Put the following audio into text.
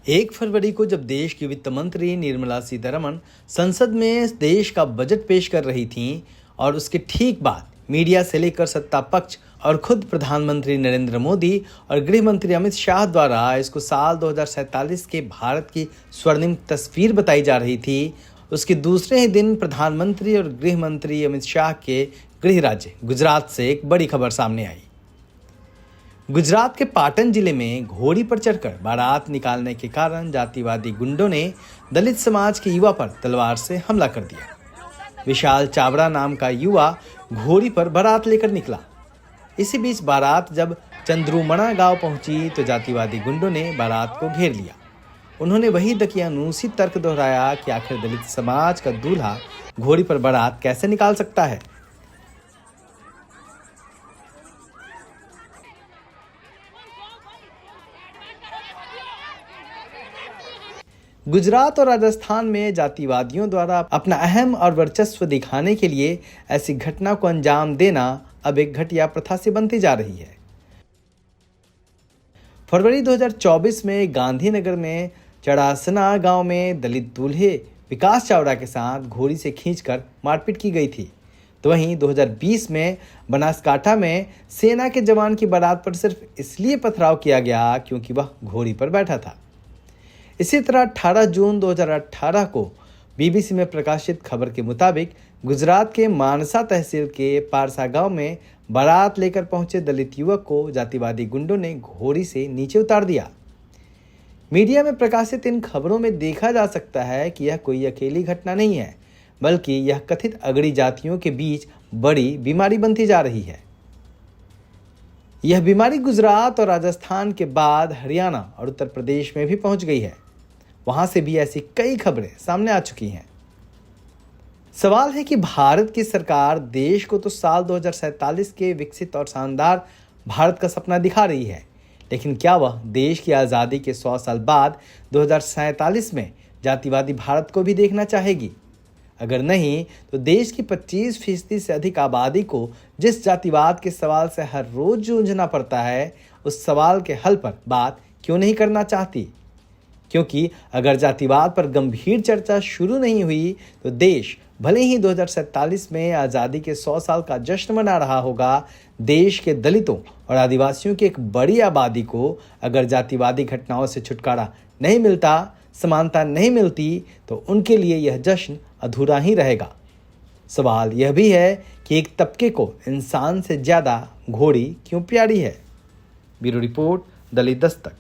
1 फरवरी को जब देश की वित्त मंत्री निर्मला सीतारमण संसद में देश का बजट पेश कर रही थीं और उसके ठीक बाद मीडिया से लेकर सत्ता पक्ष और खुद प्रधानमंत्री नरेंद्र मोदी और गृह मंत्री अमित शाह द्वारा इसको साल 2047 के भारत की स्वर्णिम तस्वीर बताई जा रही थी, उसके दूसरे ही दिन प्रधानमंत्री और गृह मंत्री अमित शाह के गृह राज्य गुजरात से एक बड़ी खबर सामने आई। गुजरात के पाटन जिले में घोड़ी पर चढ़कर बारात निकालने के कारण जातिवादी गुंडों ने दलित समाज के युवा पर तलवार से हमला कर दिया। विशाल चावड़ा नाम का युवा घोड़ी पर बारात लेकर निकला। इसी बीच बारात जब चंद्रुमणा गांव पहुंची तो जातिवादी गुंडों ने बारात को घेर लिया। उन्होंने वही दकियानूसी तर्क दोहराया कि आखिर दलित समाज का दूल्हा घोड़ी पर बारात कैसे निकाल सकता है। गुजरात और राजस्थान में जातिवादियों द्वारा अपना अहम और वर्चस्व दिखाने के लिए ऐसी घटना को अंजाम देना अब एक घटिया प्रथा से बनती जा रही है। फरवरी 2024 में गांधीनगर में चड़ासना गांव में दलित दूल्हे विकास चावड़ा के साथ घोड़ी से खींचकर मारपीट की गई थी। तो वहीं 2020 में बनासकांठा में सेना के जवान की बारात पर सिर्फ इसलिए पथराव किया गया क्योंकि वह घोड़ी पर बैठा था। इसी तरह 18 जून 2018 को बीबीसी में प्रकाशित खबर के मुताबिक गुजरात के मानसा तहसील के पारसा गांव में बारात लेकर पहुंचे दलित युवक को जातिवादी गुंडों ने घोड़ी से नीचे उतार दिया। मीडिया में प्रकाशित इन खबरों में देखा जा सकता है कि यह कोई अकेली घटना नहीं है, बल्कि यह कथित अगड़ी जातियों के बीच बड़ी बीमारी बनती जा रही है। यह बीमारी गुजरात और राजस्थान के बाद हरियाणा और उत्तर प्रदेश में भी पहुंच गई है। वहां से भी ऐसी कई खबरें सामने आ चुकी हैं। सवाल है कि भारत की सरकार देश को तो साल 2047 के विकसित और शानदार भारत का सपना दिखा रही है, लेकिन क्या वह देश की आज़ादी के 100 साल बाद 2047 में जातिवादी भारत को भी देखना चाहेगी? अगर नहीं, तो देश की 25% से अधिक आबादी को जिस जातिवाद के सवाल से हर रोज जूझना पड़ता है, उस सवाल के हल पर बात क्यों नहीं करना चाहती? क्योंकि अगर जातिवाद पर गंभीर चर्चा शुरू नहीं हुई तो देश भले ही 2047 में आज़ादी के 100 साल का जश्न मना रहा होगा, देश के दलितों और आदिवासियों की एक बड़ी आबादी को अगर जातिवादी घटनाओं से छुटकारा नहीं मिलता, समानता नहीं मिलती, तो उनके लिए यह जश्न अधूरा ही रहेगा। सवाल यह भी है कि एक तबके को इंसान से ज़्यादा घोड़ी क्यों प्यारी है। ब्यूरो रिपोर्ट, दलित दस्तक।